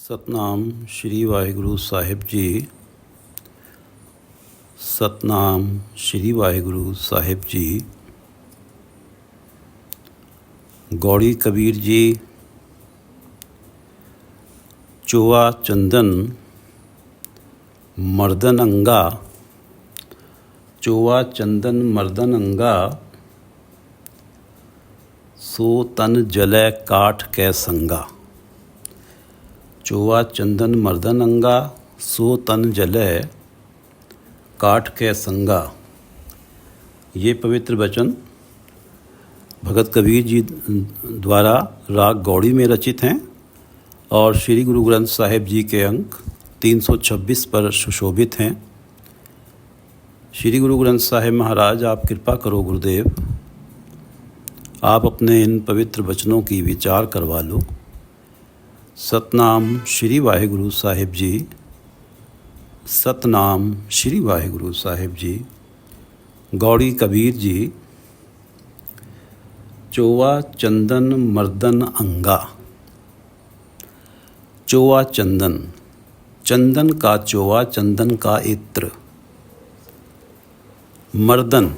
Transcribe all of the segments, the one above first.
ਸਤਨਾਮ ਸ਼੍ਰੀ ਵਾਹਿਗੁਰੂ ਸਾਹਿਬ ਜੀ। ਸਤਨਾਮ ਸ਼੍ਰੀ ਵਾਹਿਗੁਰੂ ਸਾਹਿਬ ਜੀ। ਗੌੜੀ ਕਬੀਰ ਜੀ। ਚੋਆ ਚੰਦਨ ਮਰਦਨ ਅੰਗਾ, ਚੋਆ ਚੰਦਨ ਮਰਦਨ ਅੰਗਾ, ਸੋ ਤਨ ਜਲੈ ਕਾਠ ਕੈ ਸੰਗਾ। चोआ चंदन मर्दन अंगा, सो तन जलै काठ कै संगा। ये पवित्र वचन भगत कबीर जी द्वारा राग गौड़ी में रचित हैं और श्री गुरु ग्रंथ साहिब जी के अंक 326 पर सुशोभित हैं। श्री गुरु ग्रंथ साहिब महाराज, आप कृपा करो गुरुदेव, आप अपने इन पवित्र वचनों की विचार करवा लो। सतनाम श्री वाहिगुरु साहिब जी। सतनाम श्री वाहिगुरु साहिब जी। गौड़ी कबीर जी। चोआ चंदन मर्दन अंगा। चोआ चंदन, चंदन का चोआ, चंदन का इत्र। मर्दन,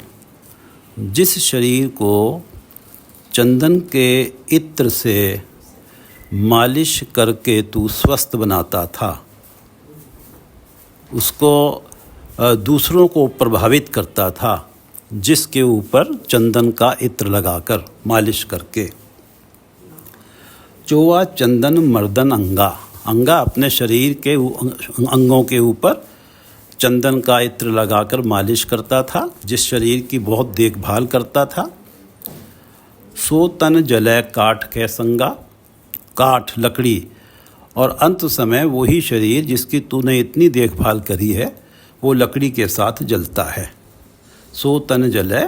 जिस शरीर को चंदन के इत्र से मालिश करके तू स्वस्थ बनाता था, उसको दूसरों को प्रभावित करता था, जिसके ऊपर चंदन का इत्र लगाकर मालिश करके। चोआ चंदन मर्दन अंगा, अंगा अपने शरीर के अंगों के ऊपर चंदन का इत्र लगाकर मालिश करता था, जिस शरीर की बहुत देखभाल करता था। सो तन जलै काठ कै संगा, काठ लकड़ी, और अंत समय वही शरीर जिसकी तूने इतनी देखभाल करी है वो लकड़ी के साथ जलता है। सो तन जलै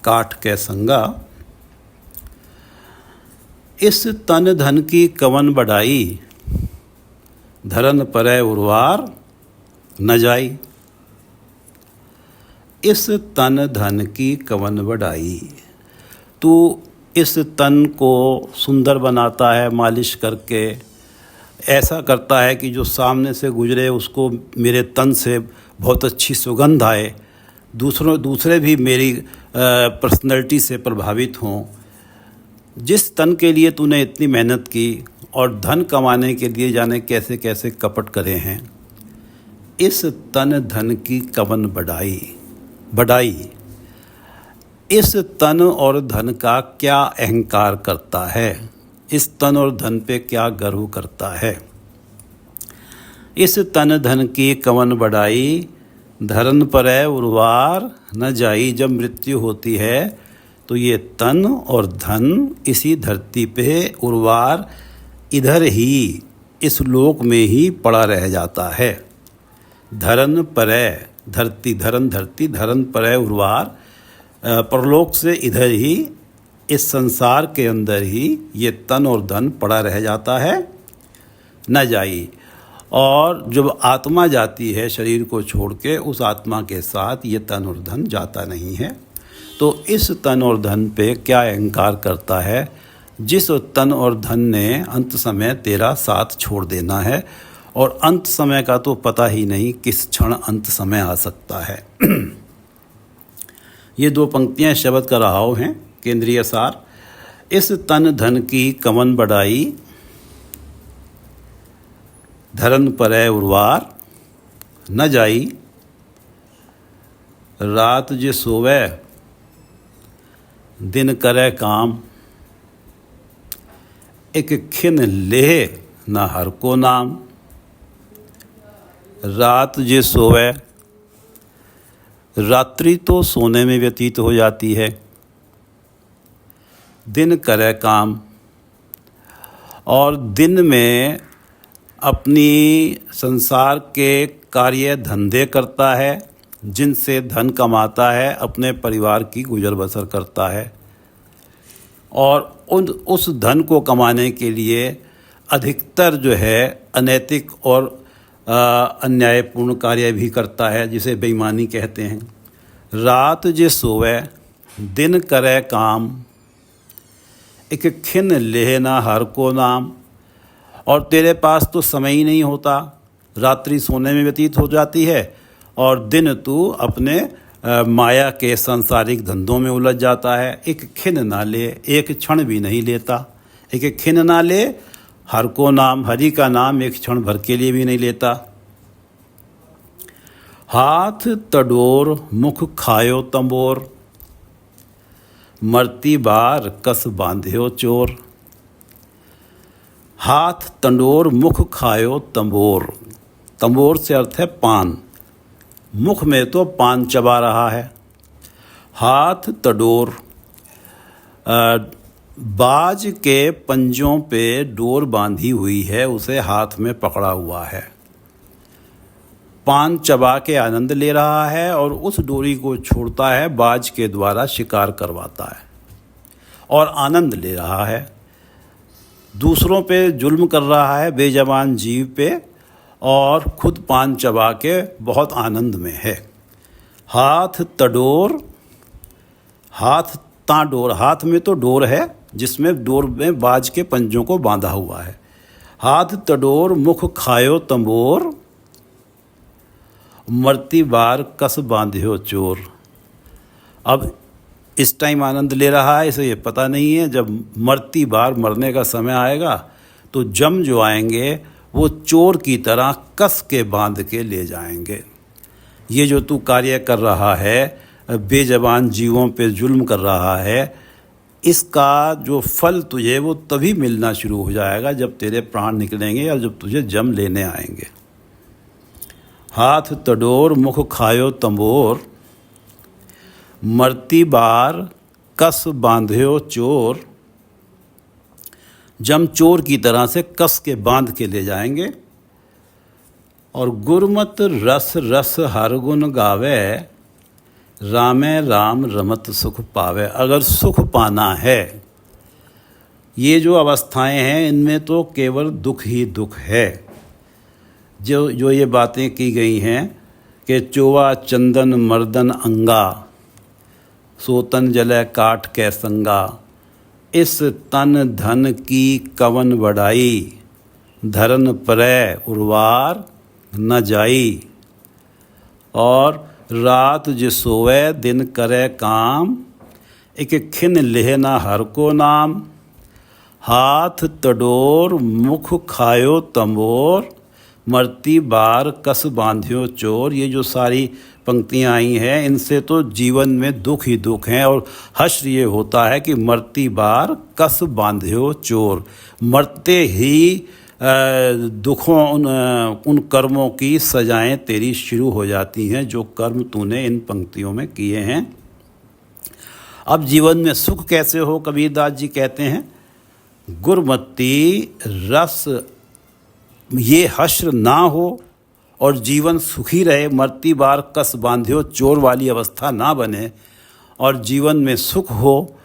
काठ कै संगा। इस तन धन की कवन बढ़ाई, धरन परै उर्वार न जाई। इस तन धन की कवन बढ़ाई, तू इस तन को सुंदर बनाता है मालिश करके, ऐसा करता है कि जो सामने से गुजरे उसको मेरे तन से बहुत अच्छी सुगंध आए, दूसरे भी मेरी पर्सनैलिटी से प्रभावित हों। जिस तन के लिए तूने इतनी मेहनत की और धन कमाने के लिए जाने कैसे कैसे कपट करे हैं, इस तन धन की कवन बढ़ाई। इस तन और धन का क्या अहंकार करता है, इस तन और धन पे क्या गर्व करता है। इस तन धन की कवन बढ़ाई, धरन परै उर्वार न जाई। जब मृत्यु होती है तो ये तन और धन इसी धरती पे उर्वार, इधर ही इस लोक में ही पड़ा रह जाता है। धरन परै, धरती, धरन धरती, धरन परै उर्वार, परलोक से इधर ही इस संसार के अंदर ही ये तन और धन पड़ा रह जाता है, न जाई। और जब आत्मा जाती है शरीर को छोड़ के, उस आत्मा के साथ ये तन और धन जाता नहीं है। तो इस तन और धन पे क्या अहंकार करता है, जिस तन और धन ने अंत समय तेरा साथ छोड़ देना है, और अंत समय का तो पता ही नहीं किस क्षण अंत समय आ सकता है। ये दो पंक्तियाँ शब्द का रहाव हैं, केंद्रीय सार। इस तन धन की कवन बढ़ाई, धरन परै उर्वार न जाई। रात जे सोवै दिन करै काम, एक खिन लेह न हर को नाम। रात जे सोवै, रात्रि तो सोने में व्यतीत हो जाती है, दिन करे काम, और दिन में अपनी संसार के कार्य धंधे करता है, जिनसे धन कमाता है, अपने परिवार की गुजर बसर करता है। और उस धन को कमाने के लिए अधिकतर जो है अनैतिक और अन्यायपूर्ण कार्य भी करता है, जिसे बेईमानी कहते हैं। रात जे सोवै दिन करे काम, एक खिन लेह ना हर को नाम। और तेरे पास तो समय ही नहीं होता, रात्रि सोने में व्यतीत हो जाती है और दिन तू अपने माया के सांसारिक धंधों में उलझ जाता है। एक खिन ना ले, एक क्षण भी नहीं लेता, एक खिन ना ले, हर को नाम, हरि का नाम एक क्षण भर के लिए भी नहीं लेता। हाथ तडोर मुख खायो तंबोर, मरती बार कस बांध्यो चोर। हाथ तंडोर मुख खायो तंबोर, तंबोर से अर्थ है पान, मुख में तो पान चबा रहा है। हाथ तडोर, बाज के पंजों पे डोर बांधी हुई है, उसे हाथ में पकड़ा हुआ है, पान चबा के आनंद ले रहा है और उस डोरी को छोड़ता है, बाज के द्वारा शिकार करवाता है और आनंद ले रहा है। दूसरों पे जुल्म कर रहा है, बेजबान जीव पे, और खुद पान चबा के बहुत आनंद में है। हाथ तडोर, हाथ ताडोर, हाथ में तो डोर है जिसमें डोर में बाज के पंजों को बांधा हुआ है। हाथ तडोर मुख खायो तंबोर, मरती बार कस बांध्यो चोर। अब इस टाइम आनंद ले रहा है, इसे ये पता नहीं है जब मरती बार मरने का समय आएगा तो जम जो आएंगे वो चोर की तरह कस के बांध के ले जाएंगे। ये जो तू कार्य कर रहा है, बेजबान जीवों पे जुल्म कर रहा है, इसका जो फल तुझे वो तभी मिलना शुरू हो जाएगा जब तेरे प्राण निकलेंगे और जब तुझे जम लेने आएंगे। हाथ तडोर मुख खायो तंबोर, मरती बार कस बांध्यो चोर। जम चोर की तरह से कस के बांध के ले जाएंगे। और गुरमत रस रस हर गुण गावे, रामे राम रमत सुख पावे। अगर सुख पाना है, ये जो अवस्थाएं हैं इनमें तो केवल दुख ही दुख है। जो ये बातें की गई हैं कि चोवा चंदन मर्दन अंगा, सोतन जले काठ कै संगा। इस तन धन की कवन बढ़ाई, धरन परै उर्वार न जाई। और रात जो सोवे दिन करे काम, एक खिन लेह ना हर को नाम। हाथ तडोर मुख खायो तंबोर, मरती बार कस बांध्यो चोर। ये जो सारी पंक्तियाँ आई हैं इनसे तो जीवन में दुख ही दुख हैं। और हश्र ये होता है कि मरती बार कस बांध्यो चोर, मरते ही दुखों उन कर्मों की सजाएं तेरी शुरू हो जाती हैं जो कर्म तूने इन पंक्तियों में किए हैं। अब जीवन में सुख कैसे हो, कबीरदास जी कहते हैं, गुरमती रस ये हश्र ना हो और जीवन सुखी रहे, मरती बार कस बांध्यो चोर वाली अवस्था ना बने और जीवन में सुख हो।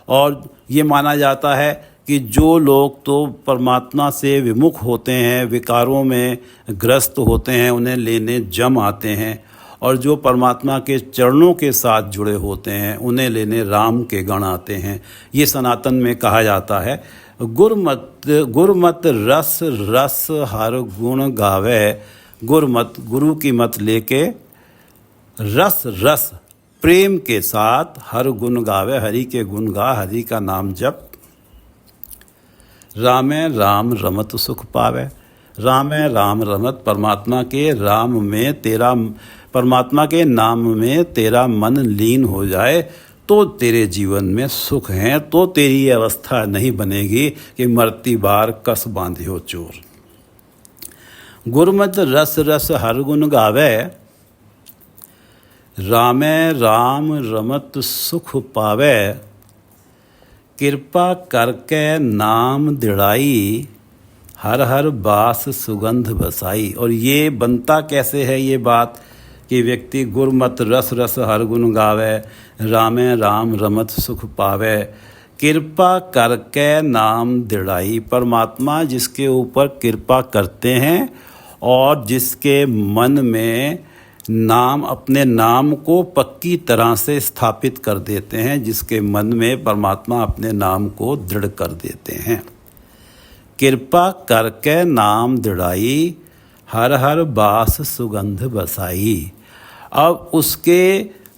और ये माना जाता है कि जो लोग तो परमात्मा से विमुख होते हैं, विकारों में ग्रस्त होते हैं, उन्हें लेने जम आते हैं, और जो परमात्मा के चरणों के साथ जुड़े होते हैं उन्हें लेने राम के गण आते हैं। ये सनातन में कहा जाता है। गुरमत रस रस हर गुण गावे। गुरमत, गुरु की मत लेके रस रस प्रेम के साथ हर गुण गावे, हरि के गुण गा, हरि का नाम जप। रामे राम रमत सुख पावे। रामे राम रमत, परमात्मा के राम में तेरा, परमात्मा के नाम में तेरा मन लीन हो जाए तो तेरे जीवन में सुख है। तो तेरी ये अवस्था नहीं बनेगी कि मरती बार कस बांधियो चोर। गुरमत रस रस हर गुण गावे, रामे राम रमत सुख पावे। कृपा करके नाम दिड़ाई, हर हर बास सुगंध बसाई। और ये बनता कैसे है ये बात कि व्यक्ति गुरमत रस रस हर गुण गावे, रामे राम रमत सुख पावे। कृपा करके नाम दिड़ाई, परमात्मा जिसके ऊपर कृपा करते हैं और जिसके मन में नाम, अपने नाम को पक्की तरह से स्थापित कर देते हैं, जिसके मन में परमात्मा अपने नाम को दृढ़ कर देते हैं। कृपा करके नाम दृढ़ाई, हर हर बास सुगंध बसाई। अब उसके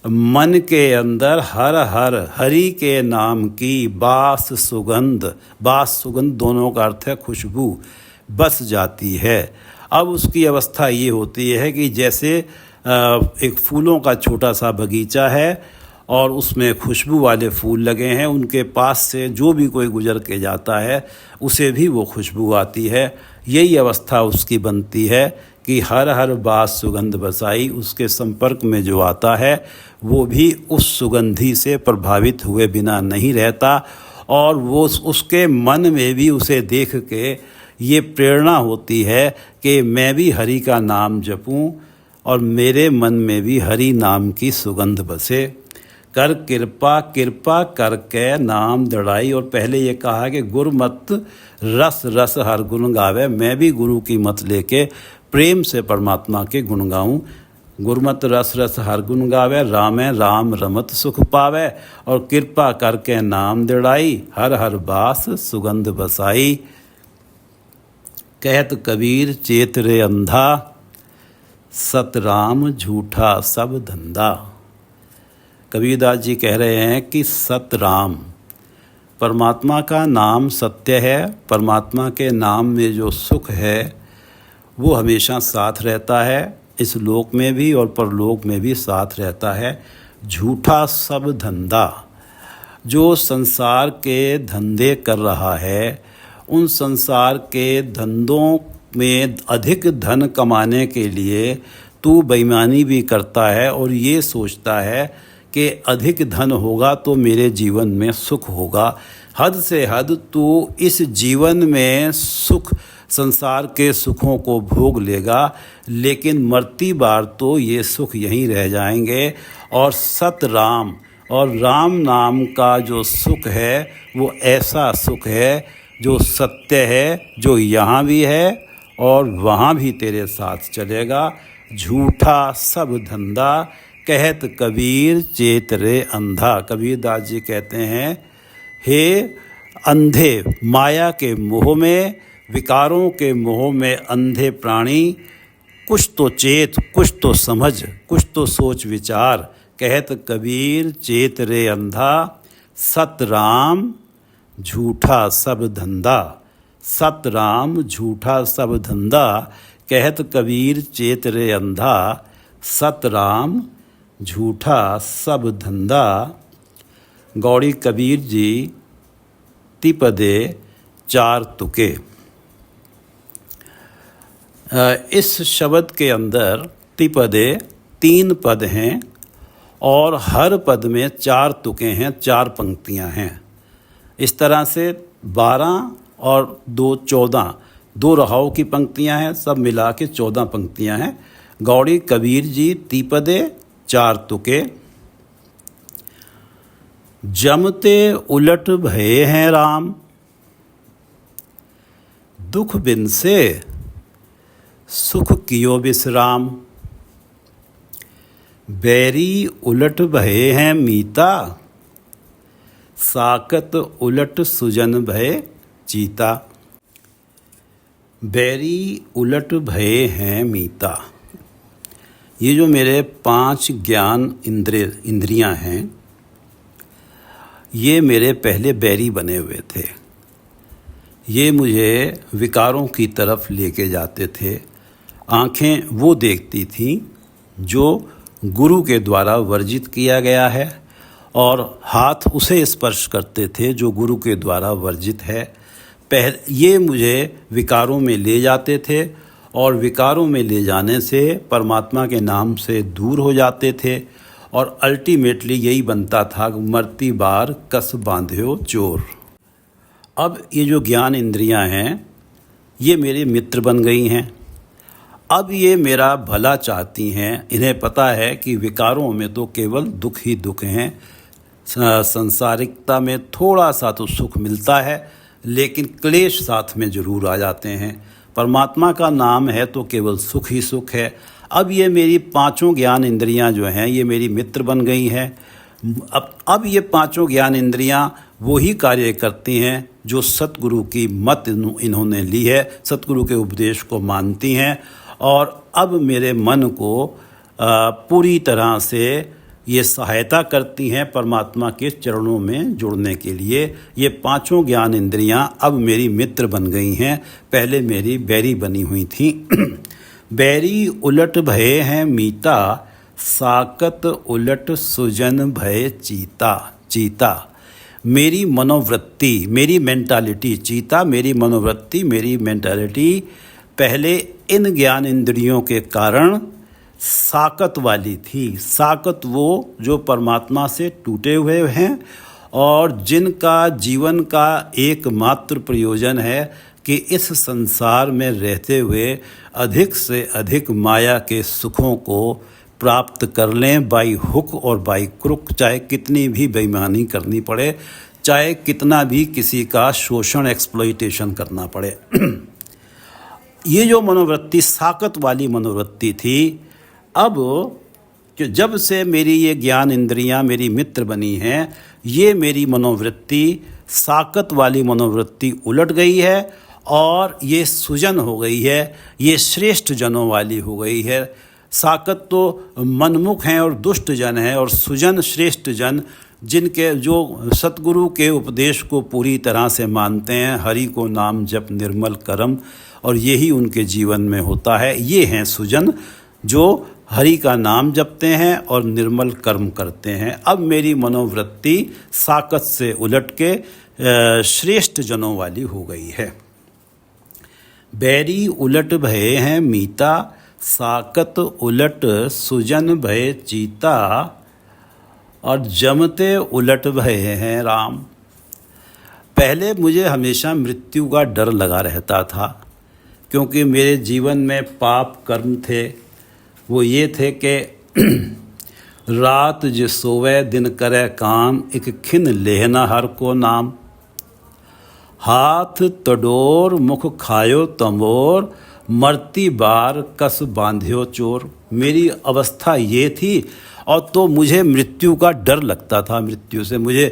मन के अंदर हर हर हरि के नाम की बास सुगंध दोनों का अर्थ है खुशबू, बस जाती है। अब उसकी अवस्था ये होती है कि जैसे एक फूलों का छोटा सा बगीचा है और उसमें खुशबू वाले फूल लगे हैं, उनके पास से जो भी कोई गुजर के जाता है उसे भी वो खुशबू आती है। यही अवस्था उसकी बनती है कि हर हर बास सुगंध बसाई, उसके संपर्क में जो आता है वो भी उस सुगंधी से प्रभावित हुए बिना नहीं रहता, और वो उसके मन में भी उसे देख के ये प्रेरणा होती है कि मैं भी हरि का नाम जपूं और मेरे मन में भी हरि नाम की सुगंध बसे। कर कृपा कृपा करके नाम दृढ़ाई, और पहले ये कहा कि गुरुमत रस रस हर गुण गावे, मैं भी गुरु की मत लेके प्रेम से परमात्मा के गुण गाऊं। गुरुमत रस रस हर गुण गावे, रामे राम रमत सुख पावे, और कृपा करके नाम दृढ़ाई, हर हर बास सुगंध बसाई। कहत कबीर चेत रे अंधा, सतराम झूठा सब धंधा। कबीरदास जी कह रहे हैं कि सतराम, परमात्मा का नाम सत्य है। परमात्मा के नाम में जो सुख है वो हमेशा साथ रहता है, इस लोक में भी और परलोक में भी साथ रहता है। झूठा सब धंधा, जो संसार के धंधे कर रहा है, उन संसार के धंधों में अधिक धन कमाने के लिए तू बेईमानी भी करता है और ये सोचता है कि अधिक धन होगा तो मेरे जीवन में सुख होगा। हद से हद तू इस जीवन में सुख, संसार के सुखों को भोग लेगा, लेकिन मरती बार तो ये सुख यहीं रह जाएंगे। और सत राम, और राम नाम का जो सुख है वो ऐसा सुख है जो सत्य है, जो यहाँ भी है और वहाँ भी तेरे साथ चलेगा। झूठा सब धंधा, कहत कबीर चेत रे अंधा। कबीरदास जी कहते हैं, हे अंधे, माया के मोह में, विकारों के मोह में अंधे प्राणी, कुछ तो चेत, कुछ तो समझ, कुछ तो सोच विचार। कहत कबीर चेत रे अंधा, सत राम झूठा सब धंधा। सत राम झूठा सब धंधा, कहत कबीर चेत रे अंधा, सत राम झूठा सब धंधा। गौड़ी कबीर जी तिपदे चार तुके। इस शब्द के अंदर तिपदे 3 पद हैं और हर पद में 4 तुके हैं, 4 पंक्तियां हैं। इस तरह से 12 और 2 14, 2 रहाव की पंक्तियां हैं, सब मिला के 14 पंक्तियां हैं। गौड़ी कबीर जी तिपदे 4 तुके। जमते उलट भये हैं राम, दुख बिन से सुख कियो विश्राम। बैरी उलट भये हैं मीता, साकत उलट सुजन भय चीता। बैरी उलट भये हैं मीता, ये जो मेरे 5 ज्ञान इंद्रियां हैं, ये मेरे पहले बैरी बने हुए थे। ये मुझे विकारों की तरफ लेके जाते थे। आँखें वो देखती थीं जो गुरु के द्वारा वर्जित किया गया है, और हाथ उसे स्पर्श करते थे जो गुरु के द्वारा वर्जित है। ये मुझे विकारों में ले जाते थे, और विकारों में ले जाने से परमात्मा के नाम से दूर हो जाते थे, और अल्टीमेटली यही बनता था, मरती बार कस बांध्यो चोर। अब ये जो ज्ञान इंद्रियां हैं ये मेरे मित्र बन गई हैं। अब ये मेरा भला चाहती हैं। इन्हें पता है कि विकारों में तो केवल दुख ही दुख हैं। संसारिकता में थोड़ा सा तो सुख मिलता है, लेकिन क्लेश साथ में ज़रूर आ जाते हैं। परमात्मा का नाम है तो केवल सुख ही सुख है। अब ये मेरी 5 ज्ञान इंद्रियां जो हैं ये मेरी मित्र बन गई हैं। अब ये 5 ज्ञान इंद्रियां वो ही कार्य करती हैं जो सतगुरु की मत इन्होंने ली है, सतगुरु के उपदेश को मानती हैं और अब मेरे मन को पूरी तरह से ये सहायता करती हैं परमात्मा के चरणों में जुड़ने के लिए। ये पांचों ज्ञान इंद्रियां अब मेरी मित्र बन गई हैं, पहले मेरी बैरी बनी हुई थी। बैरी उलट भये हैं मीता, साकत उलट सुजन भय चीता। चीता मेरी मनोवृत्ति, मेरी मेंटालिटी, चीता मेरी मनोवृत्ति, मेरी मेंटालिटी पहले इन ज्ञान इंद्रियों के कारण साकत वाली थी। साकत वो जो परमात्मा से टूटे हुए हैं और जिनका जीवन का एकमात्र प्रयोजन है कि इस संसार में रहते हुए अधिक से अधिक माया के सुखों को प्राप्त कर लें बाई हुक और बाई क्रुक, चाहे कितनी भी बेईमानी करनी पड़े, चाहे कितना भी किसी का शोषण एक्सप्लॉइटेशन करना पड़े। ये जो मनोवृत्ति साकत वाली मनोवृत्ति थी, अब कि जब से मेरी ये ज्ञान इंद्रियां मेरी मित्र बनी हैं, ये मेरी मनोवृत्ति साकत वाली मनोवृत्ति उलट गई है और ये सुजन हो गई है, ये श्रेष्ठ जनों वाली हो गई है। साकत तो मनमुख हैं और दुष्ट जन हैं, और सुजन श्रेष्ठ जन जिनके जो सतगुरु के उपदेश को पूरी तरह से मानते हैं, हरि को नाम जप निर्मल कर्म, और यही उनके जीवन में होता है। ये हैं सुजन जो हरि का नाम जपते हैं और निर्मल कर्म करते हैं। अब मेरी मनोवृत्ति साकत से उलट के श्रेष्ठ जनों वाली हो गई है। बैरी उलट भये हैं मीता, साकत उलट सुजन भय चीता, और जमते उलट भये हैं राम। पहले मुझे हमेशा मृत्यु का डर लगा रहता था, क्योंकि मेरे जीवन में पाप कर्म थे। वो ये थे कि रात जो सोवे दिन करे काम, एक खिन लेहना हर को नाम। हाथ तडोर मुख खायो तंबोर, मरती बार कस बांध्यो चोर। मेरी अवस्था ये थी, और तो मुझे मृत्यु का डर लगता था। मृत्यु से मुझे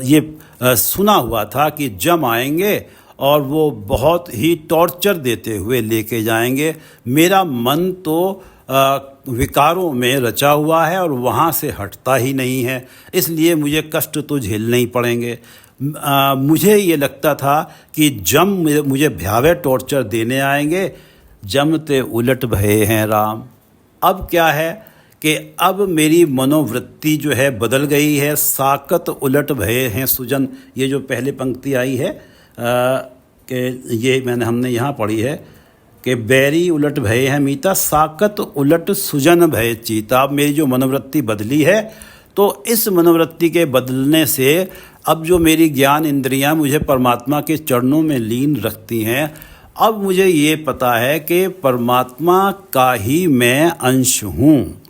ये सुना हुआ था कि जम आएंगे और वो बहुत ही टॉर्चर देते हुए लेके जाएंगे। मेरा मन तो विकारों में रचा हुआ है और वहाँ से हटता ही नहीं है, इसलिए मुझे कष्ट तो झेलने ही पड़ेंगे। मुझे ये लगता था कि जम मुझे भयावह टॉर्चर देने आएंगे। जमते उलट भये हैं राम। अब क्या है कि अब मेरी मनोवृत्ति जो है बदल गई है। साकत उलट भये हैं सुजन, ये जो पहले पंक्ति आई है कि ये हमने यहाँ पढ़ी है कि बैरी उलट भये हैं मीता, साकत उलट सुजन भय चीता। अब मेरी जो मनोवृत्ति बदली है, तो इस मनोवृत्ति के बदलने से अब जो मेरी ज्ञान इंद्रियां मुझे परमात्मा के चरणों में लीन रखती हैं, अब मुझे ये पता है कि परमात्मा का ही मैं अंश हूँ,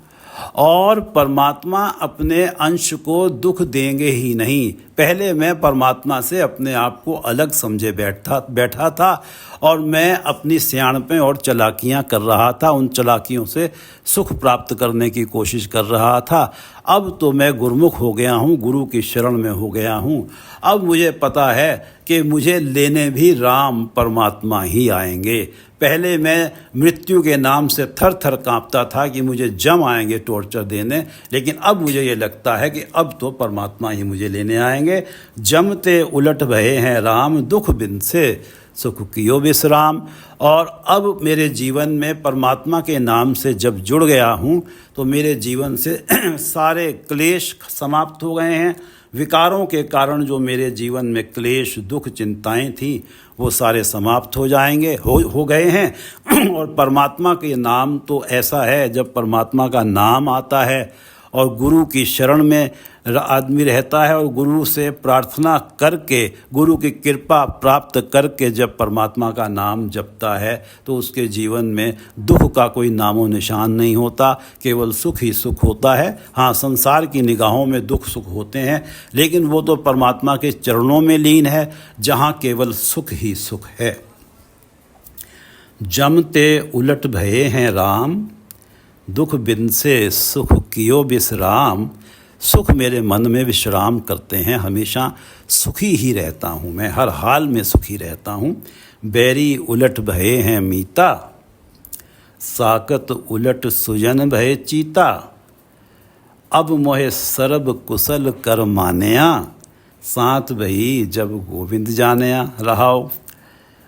और परमात्मा अपने अंश को दुख देंगे ही नहीं। पहले मैं परमात्मा से अपने आप को अलग समझे बैठा था, और मैं अपनी सियाणपें और चालाकियाँ कर रहा था, उन चालाकियों से सुख प्राप्त करने की कोशिश कर रहा था। अब तो मैं गुरुमुख हो गया हूँ, गुरु की शरण में हो गया हूँ। अब मुझे पता है कि मुझे लेने भी राम परमात्मा ही आएंगे। पहले मैं मृत्यु के नाम से थर थर काँपता था कि मुझे जम आएंगे टॉर्चर देने, लेकिन अब मुझे ये लगता है कि अब तो परमात्मा ही मुझे लेने आएंगे। जमते उलट भये हैं राम, दुख बिन से सुख कियो विश्राम। और अब मेरे जीवन में परमात्मा के नाम से जब जुड़ गया हूँ, तो मेरे जीवन से सारे क्लेश समाप्त हो गए हैं। विकारों के कारण जो मेरे जीवन में क्लेश दुख चिंताएं थी, वो सारे समाप्त हो जाएंगे, हो गए हैं। और परमात्मा के नाम तो ऐसा है, जब परमात्मा का नाम आता है और गुरु की शरण में आदमी रहता है और गुरु से प्रार्थना करके, गुरु की कृपा प्राप्त करके जब परमात्मा का नाम जपता है, तो उसके जीवन में दुख का कोई नामो निशान नहीं होता, केवल सुख ही सुख होता है। हाँ, संसार की निगाहों में दुख सुख होते हैं, लेकिन वो तो परमात्मा के चरणों में लीन है, जहाँ केवल सुख ही सुख है। जमते उलट भये हैं राम, दुख बिन से सुख कियो विश्राम। सुख मेरे मन में विश्राम करते हैं, हमेशा सुखी ही रहता हूँ मैं, हर हाल में सुखी रहता हूँ। बैरी उलट भये हैं मीता, साकत उलट सुजन भये चीता। अब मोहे सरब कुशल कर मानया, साथ भई जब गोविंद जानया रहाओ।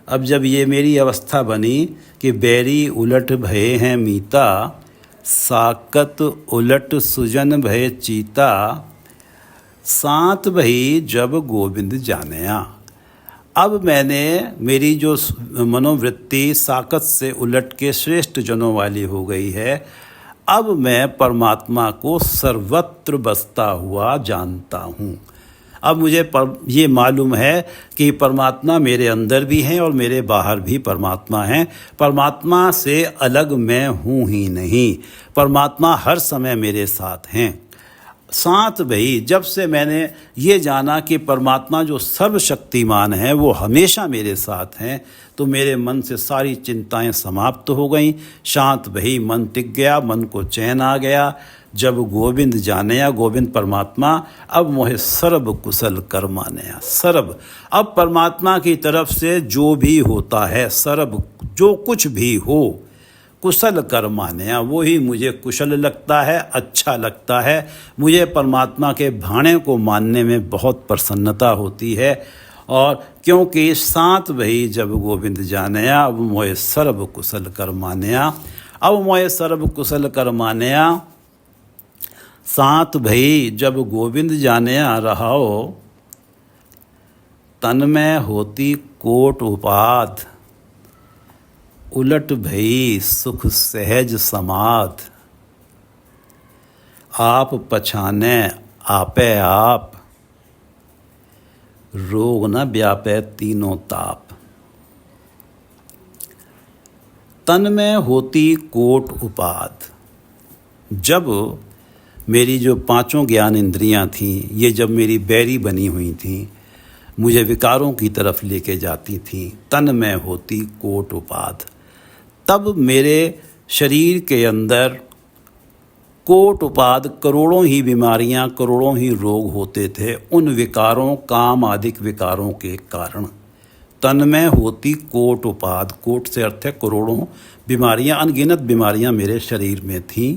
अब जब ये मेरी अवस्था बनी कि बैरी उलट भये हैं मीता, साकत उलट सुजन भय चीता, सात भई जब गोविंद जानया। अब मैंने मेरी जो मनोवृत्ति साकत से उलट के श्रेष्ठ जनों वाली हो गई है। अब मैं परमात्मा को सर्वत्र बसता हुआ जानता हूँ। अब मुझे ये मालूम है कि परमात्मा मेरे अंदर भी हैं और मेरे बाहर भी परमात्मा हैं। परमात्मा से अलग मैं हूँ ही नहीं, परमात्मा हर समय मेरे साथ हैं। साथ भाई जब से मैंने ये जाना कि परमात्मा जो सर्वशक्तिमान है वो हमेशा मेरे साथ हैं, तो मेरे मन से सारी चिंताएं समाप्त हो गईं। शांत भाई मन टिक गया, मन को चैन आ गया। जब गोविंद जानया, गोविंद परमात्मा, अब मोहे सर्ब कुशल कर मानया। सर्ब, अब परमात्मा की तरफ से जो भी होता है, सर्ब जो कुछ भी हो, कुशल कर मानया, वो ही मुझे कुशल लगता है, अच्छा लगता है। मुझे परमात्मा के भाणे को मानने में बहुत प्रसन्नता होती है। और क्योंकि साथ वही जब गोविंद जानया, अब मोहे सर्ब कुशल कर मानया। अब मोहे सर्ब कुशल कर मानया, साथ भई जब गोविंद जानया रहाओ। तन में होती कोट उपाध, उलट भई सुख सहज समाध। आप पछाने आपे आप, रोग न व्यापे तीनों ताप। तन में होती कोट उपाध, जब मेरी जो पांचों ज्ञान इंद्रियां थीं, ये जब मेरी बैरी बनी हुई थीं, मुझे विकारों की तरफ लेके जाती थीं, तन में होती कोट उपाध, तब मेरे शरीर के अंदर कोट उपाद, करोड़ों ही बीमारियां, करोड़ों ही रोग होते थे, उन विकारों, काम आदिक विकारों के कारण। तन में होती कोट उपाद, कोट से अर्थ है करोड़ों बीमारियां, अनगिनत बीमारियां मेरे शरीर में थीं,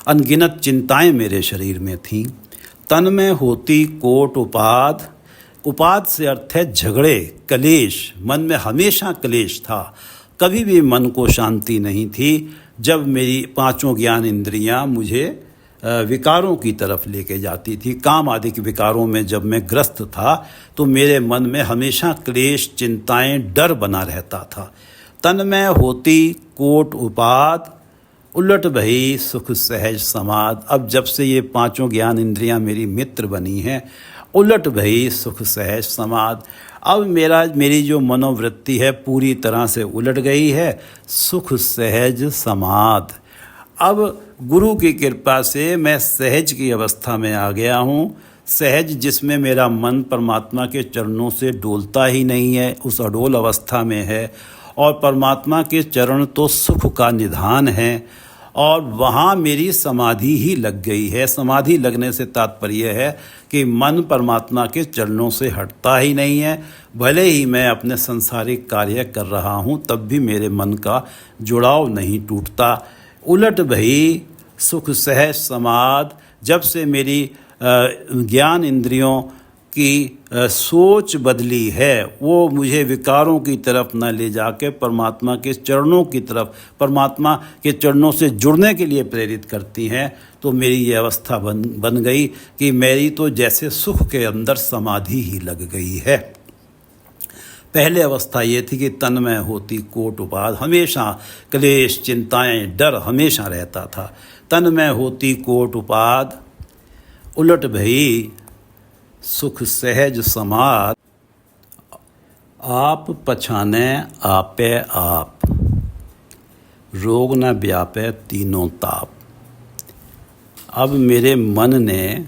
अनगिनत चिंताएं मेरे शरीर में थीं। तन में होती कोट उपाद, उपाद से अर्थ है झगड़े, कलेश, मन में हमेशा क्लेश था, कभी भी मन को शांति नहीं थी। जब मेरी पांचों ज्ञान इंद्रियां मुझे विकारों की तरफ लेके जाती थी, काम आदि के विकारों में जब मैं ग्रस्त था, तो मेरे मन में हमेशा क्लेश, चिंताएं, डर बना रहता था। तन में होती कोट उपाद, उलट भई सुख सहज समाध। अब जब से ये पांचों ज्ञान इंद्रियां मेरी मित्र बनी हैं, उलट भई सुख सहज समाध। अब मेरी जो मनोवृत्ति है पूरी तरह से उलट गई है, सुख सहज समाध। अब गुरु की कृपा से मैं सहज की अवस्था में आ गया हूँ। सहज जिसमें मेरा मन परमात्मा के चरणों से डोलता ही नहीं है, उस अडोल अवस्था में है। और परमात्मा के चरण तो सुख का निधान है, और वहाँ मेरी समाधि ही लग गई है। समाधि लगने से तात्पर्य है कि मन परमात्मा के चरणों से हटता ही नहीं है। भले ही मैं अपने सांसारिक कार्य कर रहा हूँ, तब भी मेरे मन का जुड़ाव नहीं टूटता। उलट भई सुख सहज समाध, जब से मेरी ज्ञान इंद्रियों की सोच बदली है, वो मुझे विकारों की न न ले जाके परमात्मा के चरणों की तरफ, परमात्मा के चरणों से जुड़ने के लिए प्रेरित करती हैं। तो मेरी ये अवस्था बन गई कि मेरी तो जैसे सुख के अंदर समाधि ही लग गई है। पहले अवस्था ये थी कि तन में होती कोट उपाद, हमेशा क्लेश, चिंताएं, डर हमेशा रहता था। तन में होती कोट उपाद, उलट भई सुख सहज समाध। आप पछाने आपे आप, रोग न व्यापे तीनों ताप। अब मेरे मन ने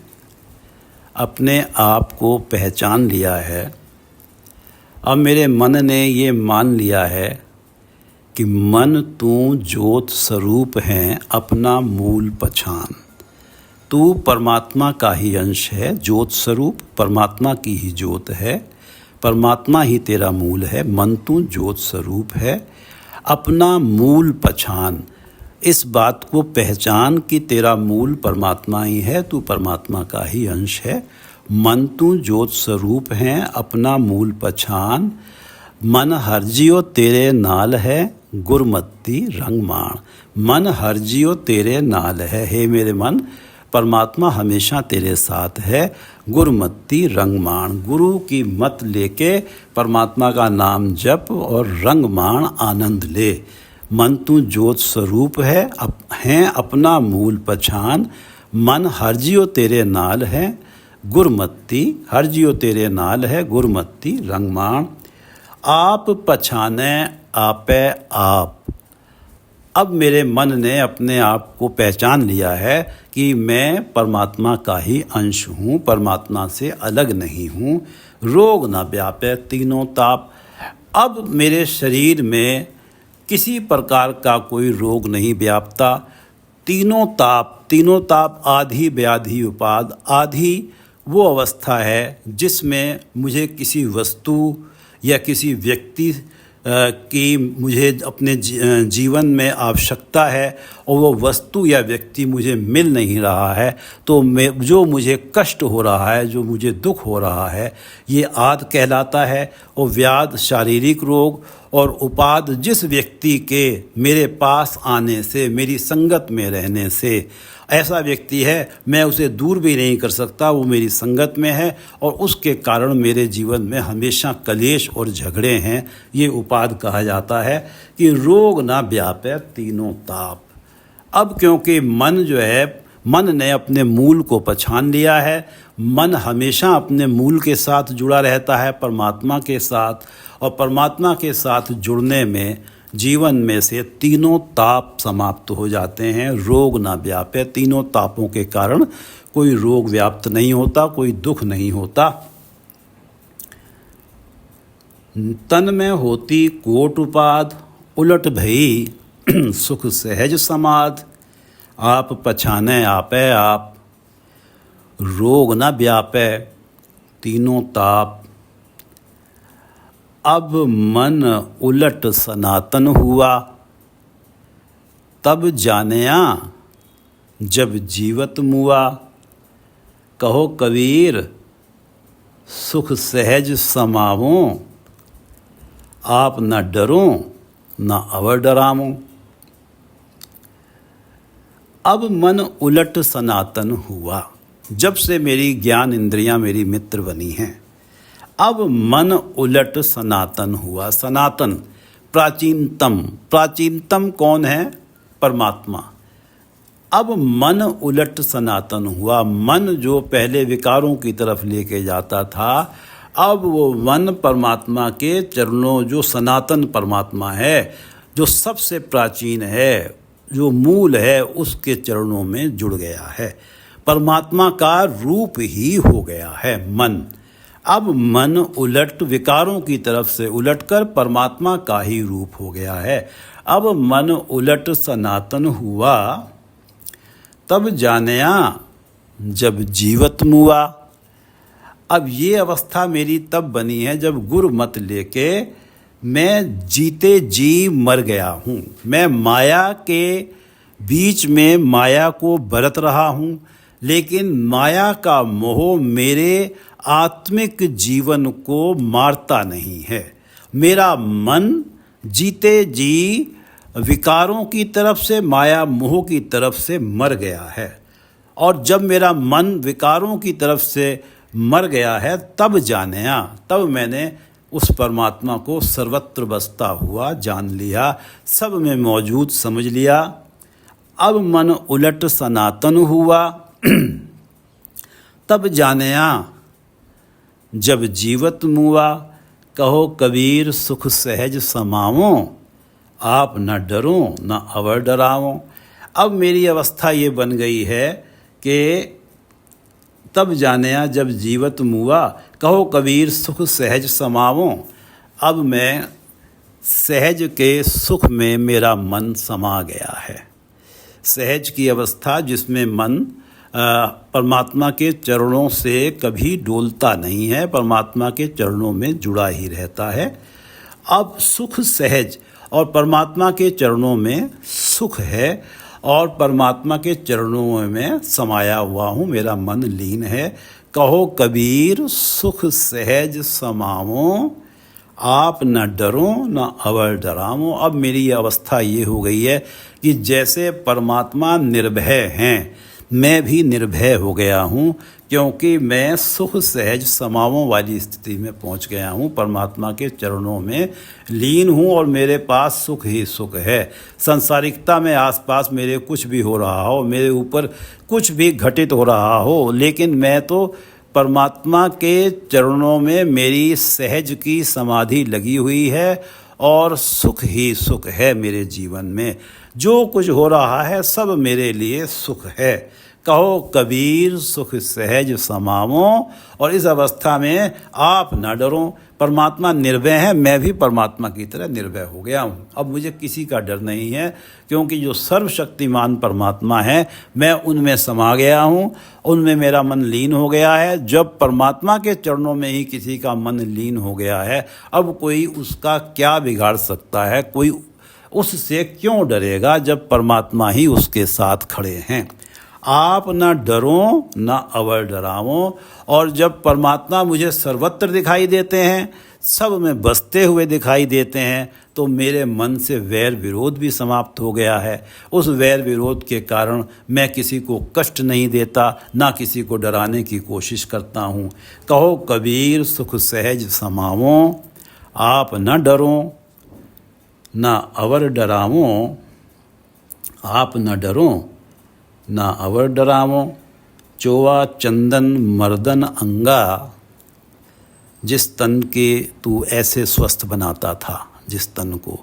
अपने आप को पहचान लिया है। अब मेरे मन ने ये मान लिया है कि मन तू ज्योत स्वरूप है, अपना मूल पहचान। तू परमात्मा का ही अंश है, ज्योत स्वरूप, परमात्मा की ही ज्योत है, परमात्मा ही तेरा मूल है। मन तू ज्योत स्वरूप है, अपना मूल पहचान, इस बात को पहचान कि तेरा मूल परमात्मा ही है, तू परमात्मा का ही अंश है। मन तू ज्योत स्वरूप है, अपना मूल पहचान, मन हरजियो तेरे नाल है, गुरमति रंग माण। मन हरजियो तेरे नाल है, हे मेरे मन, परमात्मा हमेशा तेरे साथ है, गुरमति रंग माण। गुरु की मत लेके परमात्मा का नाम जप और रंग माण आनंद ले। मन तू ज्योत स्वरूप है, अपना मूल पहचान, मन हरजियो तेरे नाल है, गुरमति हरजियो तेरे नाल है, गुरमति रंग माण। आप पहचाने आपे आप। अब मेरे मन ने अपने आप को पहचान लिया है कि मैं परमात्मा का ही अंश हूँ, परमात्मा से अलग नहीं हूँ। रोग न व्यापे तीनों ताप। अब मेरे शरीर में किसी प्रकार का कोई रोग नहीं व्यापता। तीनों ताप आधि व्याधि उपाद। आधि वो अवस्था है जिसमें मुझे किसी वस्तु या किसी व्यक्ति की मुझे अपने जीवन में आवश्यकता है और वो वस्तु या व्यक्ति मुझे मिल नहीं रहा है, तो जो मुझे कष्ट हो रहा है, जो मुझे दुख हो रहा है, ये आद कहलाता है। और व्याध शारीरिक रोग, और उपाद जिस व्यक्ति के मेरे पास आने से, मेरी संगत में रहने से, ऐसा व्यक्ति है मैं उसे दूर भी नहीं कर सकता, वो मेरी संगत में है और उसके कारण मेरे जीवन में हमेशा कलेश और झगड़े हैं। ये उपाद कहा जाता है कि रोग ना व्यापे तीनों ताप। अब क्योंकि मन जो है, मन ने अपने मूल को पहचान लिया है, मन हमेशा अपने मूल के साथ जुड़ा रहता है, परमात्मा के साथ, और परमात्मा के साथ जुड़ने में जीवन में से तीनों ताप समाप्त हो जाते हैं। रोग ना व्यापे, तीनों तापों के कारण कोई रोग व्याप्त नहीं होता, कोई दुख नहीं होता। तन में होती कोट उपाद, उलट भई सुख सहज समाध। आप पहचाने आपे आप, रोग न व्यापे तीनों ताप। अब मन उलट सनातन हुआ, तब जानिया जब जीवत मुआ। कहो कबीर सुख सहज समावो, आप न डरो न अवर डरामो। अब मन उलट सनातन हुआ, जब से मेरी ज्ञान इंद्रियां मेरी मित्र बनी हैं, अब मन उलट सनातन हुआ। सनातन प्राचीनतम, प्राचीनतम कौन है? परमात्मा। अब मन उलट सनातन हुआ। मन जो पहले विकारों की तरफ लेके जाता था, अब वो मन परमात्मा के चरणों, जो सनातन परमात्मा है, जो सबसे प्राचीन है, जो मूल है, उसके चरणों में जुड़ गया है। परमात्मा का रूप ही हो गया है मन। अब मन उलट विकारों की तरफ से उलटकर परमात्मा का ही रूप हो गया है। अब मन उलट सनातन हुआ, तब जानिया जब जीवत मुआ। अब ये अवस्था मेरी तब बनी है जब गुरु मत लेके मैं जीते जी मर गया हूँ। मैं माया के बीच में माया को बरत रहा हूँ, लेकिन माया का मोह मेरे आत्मिक जीवन को मारता नहीं है। मेरा मन जीते जी विकारों की तरफ से, माया मोह की तरफ से मर गया है। और जब मेरा मन विकारों की तरफ से मर गया है, तब जानिया, तब मैंने उस परमात्मा को सर्वत्र बसता हुआ जान लिया, सब में मौजूद समझ लिया। अब मन उलट सनातन हुआ, तब जानिया जब जीवत मुआ। कहो कबीर सुख सहज समावो, आप न डरो न अवर डरावो। अब मेरी अवस्था ये बन गई है कि तब जानिया जब जीवत मुआ, कहो कबीर सुख सहज समावो। अब मैं सहज के सुख में मेरा मन समा गया है। सहज की अवस्था जिसमें मन परमात्मा के चरणों से कभी डोलता नहीं है, परमात्मा के चरणों में जुड़ा ही रहता है। अब सुख सहज और परमात्मा के चरणों में सुख है और परमात्मा के चरणों में समाया हुआ हूँ, मेरा मन लीन है। कहो कबीर सुख सहज समावो, आप न डरो न अवर डरावो। अब मेरी अवस्था ये हो गई है कि जैसे परमात्मा निर्भय हैं, मैं भी निर्भय हो गया हूँ, क्योंकि मैं सुख सहज समावों वाली स्थिति में पहुँच गया हूँ, परमात्मा के चरणों में लीन हूँ और मेरे पास सुख ही सुख है। संसारिकता में आसपास मेरे कुछ भी हो रहा हो, मेरे ऊपर कुछ भी घटित हो रहा हो, लेकिन मैं तो परमात्मा के चरणों में मेरी सहज की समाधि लगी हुई है और सुख ही सुख है मेरे जीवन में। जो कुछ हो रहा है सब मेरे लिए सुख है। कहो कबीर सुख सहज समावो, और इस अवस्था में आप न डरो। परमात्मा निर्भय है, मैं भी परमात्मा की तरह निर्भय हो गया हूँ। अब मुझे किसी का डर नहीं है, क्योंकि जो सर्वशक्तिमान परमात्मा है मैं उनमें समा गया हूँ, उनमें मेरा मन लीन हो गया है। जब परमात्मा के चरणों में ही किसी का मन लीन हो गया है, अब कोई उसका क्या बिगाड़ सकता है, कोई उससे क्यों डरेगा जब परमात्मा ही उसके साथ खड़े हैं। आप न डरो न अवर डरावो, और जब परमात्मा मुझे सर्वत्र दिखाई देते हैं, सब में बसते हुए दिखाई देते हैं, तो मेरे मन से वैर विरोध भी समाप्त हो गया है। उस वैर विरोध के कारण मैं किसी को कष्ट नहीं देता, ना किसी को डराने की कोशिश करता हूँ। कहो कबीर सुख सहज समावो, आप न डरो न अवर डरावो, आप न डरो ना अवर डरावो। चोवा चंदन मर्दन अंगा, जिस तन के तू ऐसे स्वस्थ बनाता था, जिस तन को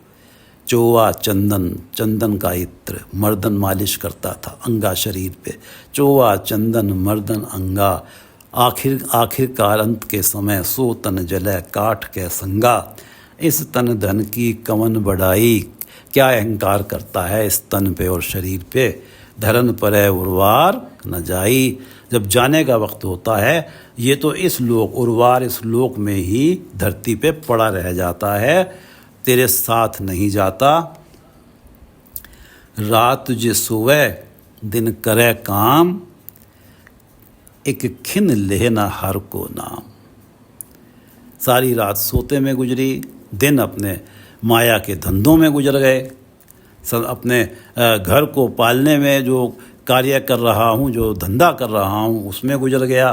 चोवा चंदन, चंदन का इत्र, मर्दन मालिश करता था अंगा शरीर पे। चोवा चंदन मर्दन अंगा, आखिरकार अंत के समय सो तन जले काठ के संगा। इस तन धन की कवन बढ़ाई, क्या अहंकार करता है इस तन पे और शरीर पे। धरन परै उर्वार न जाई, जब जाने का वक्त होता है ये तो इस लोक उर्वार, इस लोक में ही धरती पे पड़ा रह जाता है, तेरे साथ नहीं जाता। रात जे सोवे दिन करे काम, एक खिन लेह न हर को नाम। सारी रात सोते में गुजरी, दिन अपने माया के धंधों में गुजर गए। सब अपने घर को पालने में जो कार्य कर रहा हूँ, जो धंधा कर रहा हूँ, उसमें गुजर गया।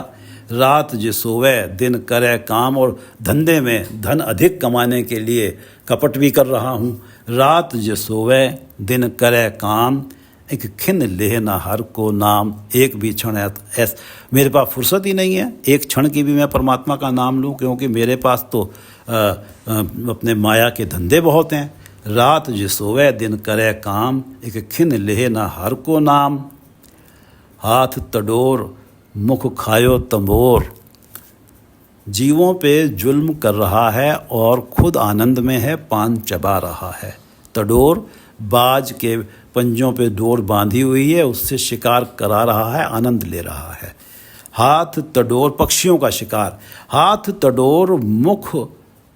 रात जे सोवे दिन करे काम, और धंधे में धन अधिक कमाने के लिए कपट भी कर रहा हूँ। रात जे सोवे दिन करे काम, एक खिन लेह ना हर को नाम। एक भी क्षण ऐसा मेरे पास फुर्सत ही नहीं है एक क्षण की भी मैं परमात्मा का नाम लूँ, क्योंकि मेरे पास तो अपने माया के धंधे बहुत हैं। रात जे सोवे दिन करे काम, एक खिन लेह ना हर को नाम। हाथ तडोर मुख खायो तंबोर, जीवों पे जुल्म कर रहा है और खुद आनंद में है, पान चबा रहा है। तडोर बाज के पंजों पे डोर बांधी हुई है, उससे शिकार करा रहा है, आनंद ले रहा है। हाथ तडोर पक्षियों का शिकार। हाथ तडोर मुख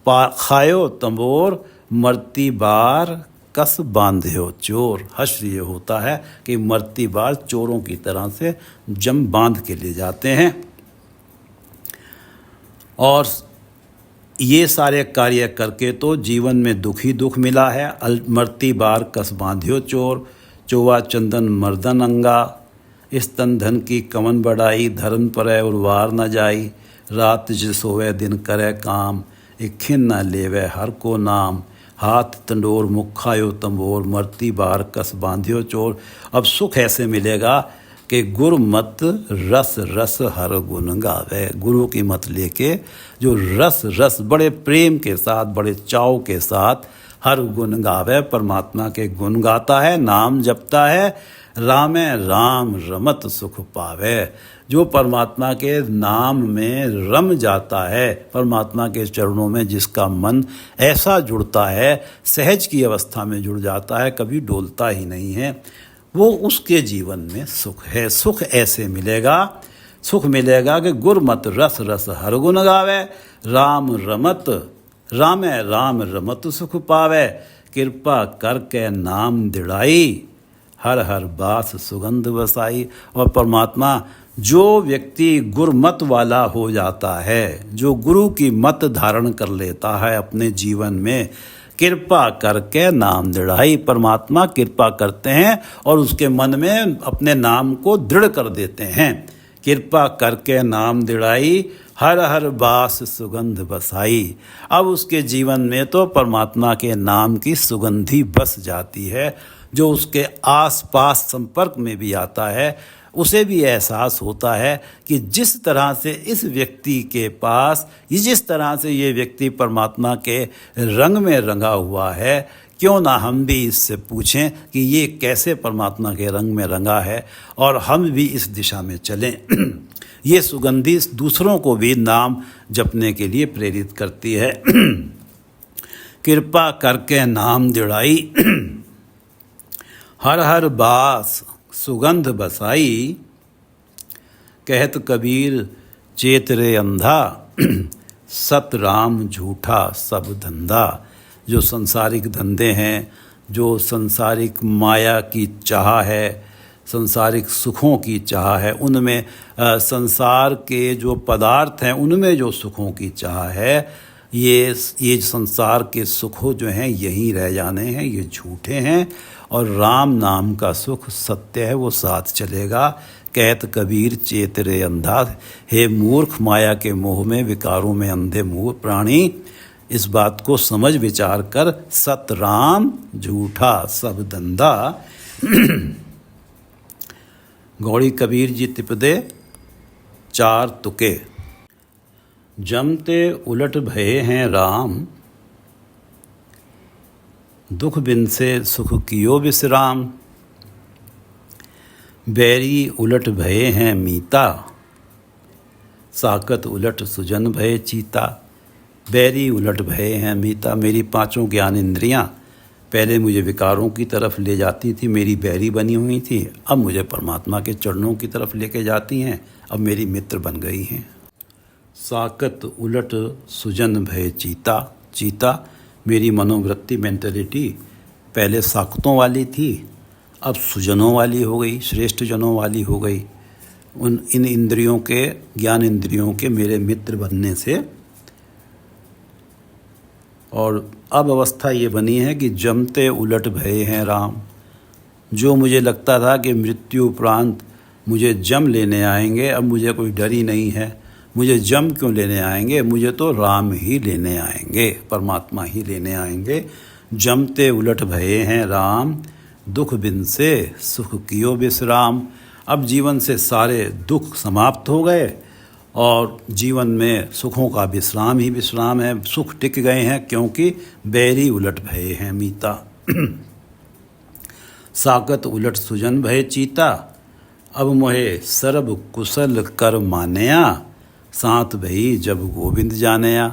खायो तंबोर, मरती बार कस बांध्यो चोर। हश्र ये होता है कि मरती बार चोरों की तरह से जम बांध के ले जाते हैं। और ये सारे कार्य करके तो जीवन में दुख ही दुख मिला है। मरती बार कस बांध्यो चोर, चोवा चंदन मर्दन अंगा। इस तन धन की कवन बढ़ाई, धर्म परै उर्वार न जाई। रात जे सोवे दिन करे काम, एक खिन न लेवे हर को नाम। हाथ तंडोर मुख खायो तंबोर, मरती बार कस बांध्यो चोर। अब सुख ऐसे मिलेगा कि गुरु मत रस रस हर गुण गावे। गुरु की मत लेके जो रस रस बड़े प्रेम के साथ, बड़े चाव के साथ हर गुण गावे, परमात्मा के गुण गाता है, नाम जपता है। रामे राम रमत सुख पावे। जो परमात्मा के नाम में रम जाता है, परमात्मा के चरणों में जिसका मन ऐसा जुड़ता है, सहज की अवस्था में जुड़ जाता है, कभी डोलता ही नहीं है, वो उसके जीवन में सुख है। सुख ऐसे मिलेगा, सुख मिलेगा कि गुरमत रस रस हर गुण गावे, राम रमत रामे राम रमत सुख पावे, कृपा करके नाम दिड़ाई, हर हर बास सुगंध बसाई। और परमात्मा जो व्यक्ति गुरमत वाला हो जाता है, जो गुरु की मत धारण कर लेता है अपने जीवन में, कृपा करके नाम दृढ़ाई, परमात्मा कृपा करते हैं और उसके मन में अपने नाम को दृढ़ कर देते हैं। कृपा करके नाम दृढ़ाई, हर हर बास सुगंध बसाई। अब उसके जीवन में तो परमात्मा के नाम की सुगंधी बस जाती है। जो उसके आस पास संपर्क में भी आता है, उसे भी एहसास होता है कि जिस तरह से इस व्यक्ति के पास, जिस तरह से ये व्यक्ति परमात्मा के रंग में रंगा हुआ है, क्यों ना हम भी इससे पूछें कि ये कैसे परमात्मा के रंग में रंगा है और हम भी इस दिशा में चलें। ये सुगंधी दूसरों को भी नाम जपने के लिए प्रेरित करती है। कृपा करके नाम दिड़ाई, हर हर बास सुगंध बसाई, कहत कबीर चेत रे अंधा, सत राम झूठा सब धंधा। जो संसारिक धंधे हैं, जो संसारिक माया की चाह है, संसारिक सुखों की चाह है, उनमें संसार के जो पदार्थ हैं उनमें जो सुखों की चाह है, ये संसार के सुख जो हैं यहीं रह जाने हैं, ये झूठे हैं। और राम नाम का सुख सत्य है, वो साथ चलेगा। कहत कबीर चेत रे अंधा, हे मूर्ख माया के मोह में विकारों में अंधे मूर्ख प्राणी, इस बात को समझ विचार कर, सत राम झूठा सब धंधा। गौड़ी कबीर जी तिपदे चार तुके। जमते उलट भये हैं राम, दुख बिन से सुख कियो विश्राम, बैरी उलट भये हैं मीता, साकत उलट सुजन भये चीता। बैरी उलट भये हैं मीता, मेरी पांचों ज्ञान इंद्रियां पहले मुझे विकारों की तरफ ले जाती थी, मेरी बैरी बनी हुई थी, अब मुझे परमात्मा के चरणों की तरफ लेके जाती हैं, अब मेरी मित्र बन गई हैं। साकत उलट सुजन भय चीता, चीता मेरी मनोवृत्ति मेंटलिटी पहले साकतों वाली थी, अब सुजनों वाली हो गई, श्रेष्ठ जनों वाली हो गई। इन इंद्रियों के, ज्ञान इंद्रियों के मेरे मित्र बनने से। और अब अवस्था ये बनी है कि जमते उलट भये हैं राम। जो मुझे लगता था कि मृत्यु उपरांत मुझे जम लेने आएंगे, अब मुझे कोई डर ही नहीं है। मुझे जम क्यों लेने आएंगे, मुझे तो राम ही लेने आएंगे, परमात्मा ही लेने आएंगे। जमते उलट भये हैं राम, दुख बिन से सुख कियो विश्राम। अब जीवन से सारे दुख समाप्त हो गए और जीवन में सुखों का विश्राम ही विश्राम है। सुख टिक गए हैं क्योंकि बैरी उलट भये हैं मीता। साकत उलट सुजन भय चीता, अब मोहे सर्ब कुशल कर मानया, साथ भई जब गोविंद जानया।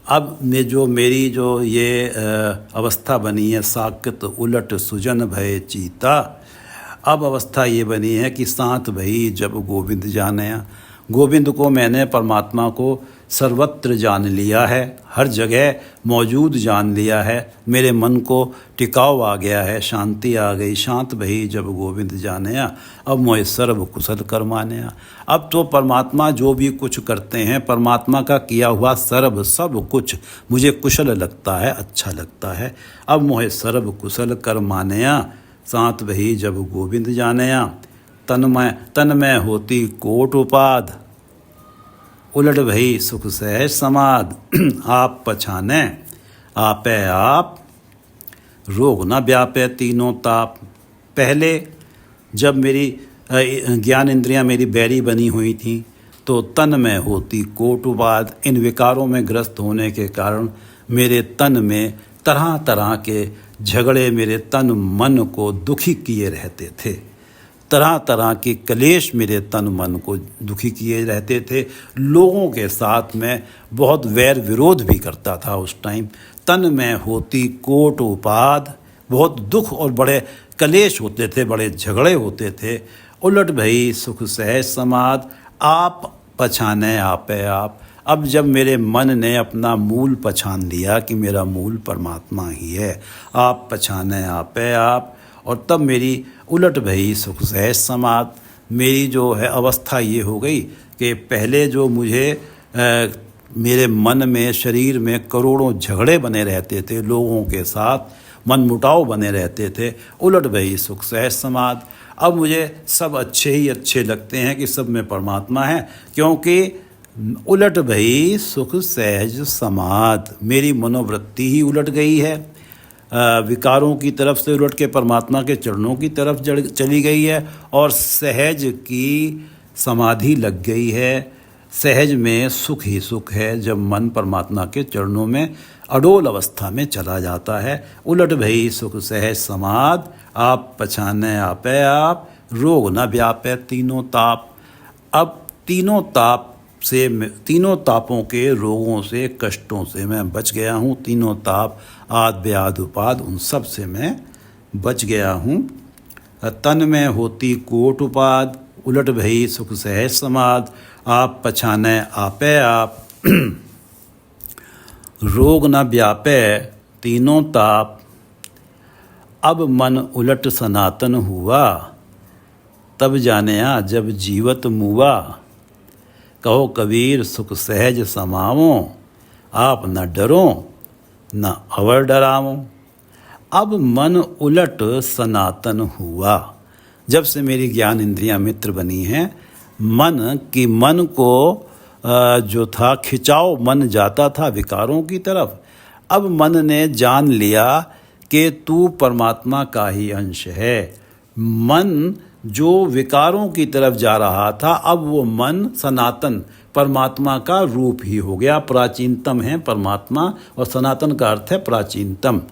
अब मेरी जो ये अवस्था बनी है, साकत उलट सुजन भय चीता, अब अवस्था ये बनी है कि साथ भई जब गोविंद जानया। गोविंद को मैंने, परमात्मा को सर्वत्र जान लिया है, हर जगह मौजूद जान लिया है। मेरे मन को टिकाव आ गया है, शांति आ गई। शांत भई जब गोविंद जानया, अब मोहे सर्व कुशल कर मानया। अब तो परमात्मा जो भी कुछ करते हैं, परमात्मा का किया हुआ सर्व सब कुछ मुझे कुशल लगता है, अच्छा लगता है। अब मोहे सर्व कुशल कर मानया, साथ भई जब गोविंद जानया। तन में होती कोट उपाध, उलट भई सुख सहज समाध। आप पछाने आपे आप, रोग न व्यापे तीनों ताप। पहले जब मेरी ज्ञान इंद्रियां मेरी बैरी बनी हुई थी, तो तन में होती कोट उपाध। इन विकारों में ग्रस्त होने के कारण मेरे तन में तरह तरह के झगड़े मेरे तन मन को दुखी किए रहते थे। तरह तरह के क्लेश मेरे तन मन को दुखी किए रहते थे। लोगों के साथ में बहुत वैर विरोध भी करता था उस टाइम। तन में होती कोट उपाध, बहुत दुख और बड़े कलेश होते थे, बड़े झगड़े होते थे। उलट भई सुख सहज समाध, आप पछाने आपे आप। अब जब मेरे मन ने अपना मूल पहचान लिया कि मेरा मूल परमात्मा ही है, आप पहचाने आपे आप, और तब मेरी उलट भई सुख सहज समाध। मेरी जो है अवस्था ये हो गई कि पहले जो मुझे मेरे मन में, शरीर में करोड़ों झगड़े बने रहते थे, लोगों के साथ मनमुटाव बने रहते थे, उलट भई सुख सहज समाध। अब मुझे सब अच्छे ही अच्छे लगते हैं कि सब में परमात्मा है, क्योंकि उलट भई सुख सहज समाध। मेरी मनोवृत्ति ही उलट गई है, विकारों की तरफ से उलट के परमात्मा के चरणों की तरफ चली गई है, और सहज की समाधि लग गई है। सहज में सुख ही सुख है जब मन परमात्मा के चरणों में अडोल अवस्था में चला जाता है। उलट भई सुख सहज समाध, आप पहचाने आपे आप, रोग न व्यापे तीनों ताप। अब तीनों तापों के रोगों से, कष्टों से मैं बच गया हूँ। तीनों ताप, आद व्याध उपाद, उन सब से मैं बच गया हूँ। तन में होती कोट उपाद, उलट भई सुख सहज समाध, आप पहचाने आपे आप। रोग न व्यापे तीनों ताप, अब मन उलट सनातन हुआ, तब जानिया जब जीवत मुआ। कहो कबीर सुख सहज समावो, आप न डरो न अवर डरावो। अब मन उलट सनातन हुआ। जब से मेरी ज्ञान इंद्रियां मित्र बनी हैं, मन को जो था खिंचाव, मन जाता था विकारों की तरफ। अब मन ने जान लिया कि तू परमात्मा का ही अंश है। मन जो विकारों की तरफ जा रहा था, अब वो मन सनातन परमात्मा का रूप ही हो गया। प्राचीनतम है परमात्मा, और सनातन का अर्थ है प्राचीनतम,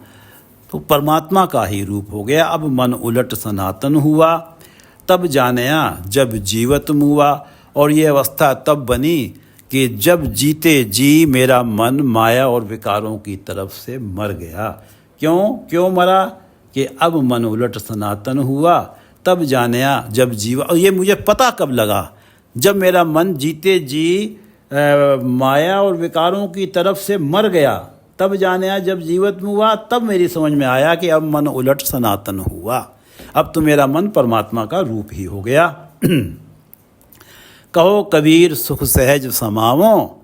तो परमात्मा का ही रूप हो गया। अब मन उलट सनातन हुआ, तब जानिया जब जीवत मुआ। और ये अवस्था तब बनी कि जब जीते जी मेरा मन माया और विकारों की तरफ से मर गया। क्यों मरा? कि अब मन उलट सनातन हुआ, तब जानिया जब जीवा। और ये मुझे पता कब लगा? जब मेरा मन जीते जी माया और विकारों की तरफ से मर गया, तब जानिया जब जीवत हुआ। तब मेरी समझ में आया कि अब मन उलट सनातन हुआ, अब तो मेरा मन परमात्मा का रूप ही हो गया। कहो कबीर सुख सहज समावो,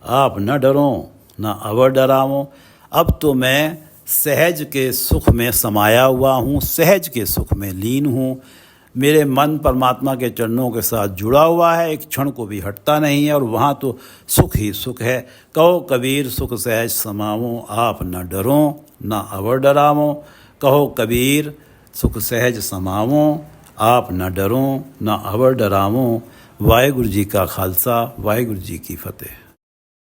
आप न डरो न अवर डरावो। अब तो मैं सहज के सुख में समाया हुआ हूँ, सहज के सुख में लीन हूँ। मेरे मन परमात्मा के चरणों के साथ जुड़ा हुआ है, एक क्षण को भी हटता नहीं है, और वहाँ तो सुख ही सुख है। कहो कबीर सुख सहज समावो, आप न डरो न अवर डरावो। कहो कबीर सुख सहज समावो, आप न डरो न अवर डरावो। वाहिगुरु जी का खालसा, वाहिगुरु जी की फतेह।